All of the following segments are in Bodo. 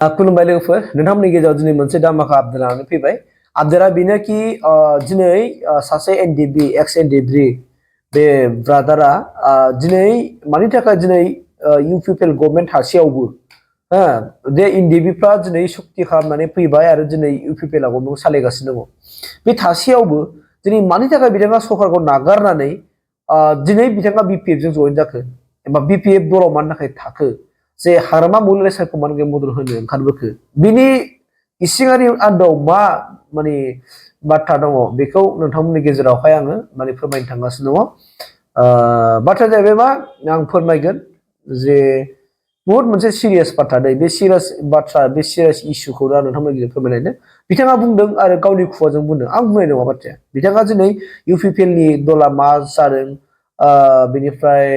खुलुमबाय लोगोफोर नोंथांमोननि गेजेराव दिनै मोनसे दामाखा आपडेट लानानै फैबाय आपडेटआ बेनो कि दिनै सासे एनडिबि एक्स एनडिबि बे ब्रादारा दिनै मानि थाखाय दिनै इउपिपिएल गभर्नमेन्ट थासेयावबो बे एनडिबिफ्रा दिनै सक्ति खालामनानै फैबाय आरो दिनै इउपिपिएल गभर्नमेन्टखौ सालायगासिनो दङ बे थासेयावबो दिनै मानि थाखाय बिथाङा सरकारखौ नागारनानै दिनै बिथाङा बिपिएफजों जइन जाखो एबा बिपिएफ दलाव मानि थाखाय थाखो जे हाग्रामा महिला सायख'नानै मदद होनो ओंखारबोखो बिनि इसिङारि आन्दोआव मा माने बाथ्रा दङ बेखौ नोंथांमोननि गेजेरावहाय आङो माने फोरमायनो थांगासिनो दङ बाथ्राया जाहैबाय मा आं फोरमायगोन जे बहुत मोनसे सिरियास बाथ्रा दै बे सिरियास बाथ्रा बे सिरियास इस्युखौ दा नोंथांमोननि गेजेराव फोरमायनायदों बिथाङा बुंदों आरो गावनि खुगाजों बुंदों आं बुंनाय नङा बाथ्राया बिथाङा दिनै इउपिपिएलनि दला मा जादों बेनिफ्राय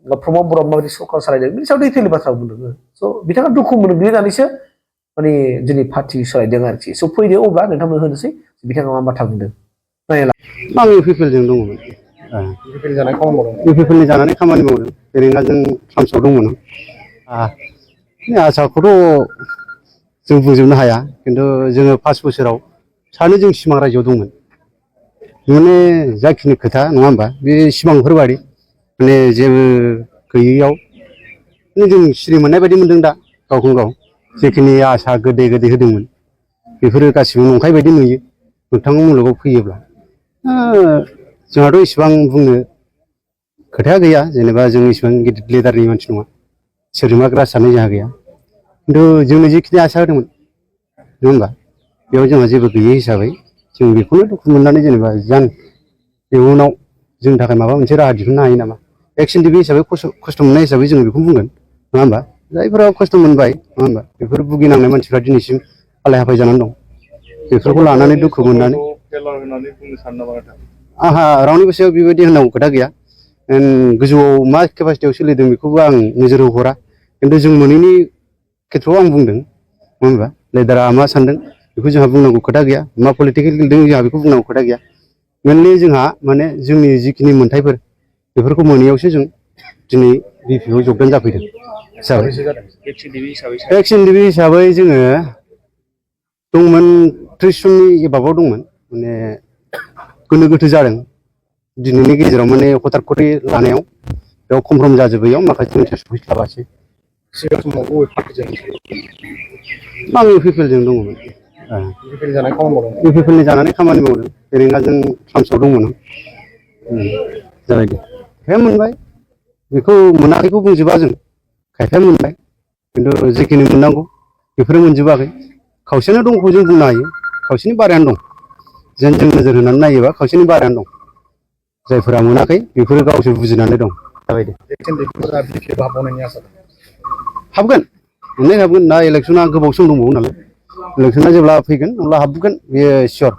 प्रमद बर'आ माबायदि सरकार सालायदों बिनि सायाव डिटेल बाथ्रा बुंदों स' बिथाङा दुखु मोनग्लिनानैसो माने दिनै पार्टि सोलायदों आरोखि स' फैदो अब्ला नोंथांमोन होनोसै बिथाङा मा बाथ्रा बुंदों नायला आं इउपिपिएलजों दङमोन इउपिपिएलनि जानानै खामानि मावदों तेलेंगानाजों ट्रान्सआव दंमोन आसाखौथ' जों बुंजोबनो हाया खिन्थु जोङो 5 बोसोराव सानो जों सिमां रायजोआव दंमोन माने जाखिनि खोथा नङा होमबा बे सिमांफोर बायदि माने जेबो गैयैयाव जों सिरि मोननाय बायदि मोनदों दा गावखौनो गाव जेखिनि आसा गोदै गोदै होदोंमोन बेफोरो गासिबो नंखाय बायदि नुयो मोगथां मुलुगाव फैयोब्ला जोंहाथ' इसेबां बुंनो खोथाया गैया जेनेबा जों इसेबां गिदिर लिडारनि मानसि नङा सोद्रोमा ग्रास जानाय जोंहा गैया खिन्थु जोंनो जिखिनि आसा होदोंमोन नङा होमबा बेयाव जोंहा जेबो गैयै हिसाबै जों बेखौनो दुखु मोननानै जेनेबा इयुनाव जोंनि थाखाय माबा मोनसे राहा दिहुननो हायो नामा एक्स एनडिबि हिसाबै खस्थ' मोननाय हिसाबै जों बेखौ बुंगोन नङा होमबा जायफोरा खस्थ' मोनबाय नङा होमबा बेफोर भुगिनांनाय मानसिफ्रा दिनैसिम हालाय हाफाय जानानै दं बेफोरखौ लानानै दुखु मोननानै आंहा रावनिबो सायाव बेबायदि होननांगौ खोथा गैया गोजौआव मा केपासिटियाव सोलिदों बेखौबो आं नोजोर होहरा खिन्थु जों मोनैनि खेथ्रआव आं बुंदों नङा होमबा लिडारा मा सानदों बेखौ जोंहा बुंनांगौ खोथा गैया मा पलिटिकेल गेलेदों जोंहा बेखौ बुंनांगौ खोथा गैया मेनलि जोंहा माने जोंनि जिखिनि मोन्थायफोर बेफोरखौ मोनैयावसो जों दिनै बिपिएफआव जगदान जाफैदों एक्स एनडिबि हिसाबै जोङो दंमोन 30 जननि एबाबाव दंमोन माने गोनो गोथो जादों दिनैनि गेजेराव माने हथात खरि लानायाव बेयाव कमफ्रम जाजोबैयाव माखासे मोनसे सफैस्लाबासै सिगां समाव बबे पार्टिजों आं इउपिपिएलजों दङमोन इउपिपिएलनि जानानै खामानि मावदों तेलेंगानाजों ट्रान्सआव दंमोन जाबायदि खायफाया मोनबाय बेखौ मोनाखैखौ बुंजोबा जों खायफाया मोनबाय खिन्थु जिखिनि मोननांगौ बेफोरो मोनजोबाखै खावसेनो दंखौ जों बुंनो हायो खावसेनि बारायानो दं जों नोजोर होनानै नायोबा खावसेनि बारायानो दं जायफोरा मोनाखै बेफोरो गावसोर बुजिनानै दं जाबायदि हाबगोन मोननाय हाबगोन दा इलेक्सना गोबाव सम दंबावो नालाय इलेक्सना जेब्ला फैगोन अब्ला हाबगोन बेयो सियर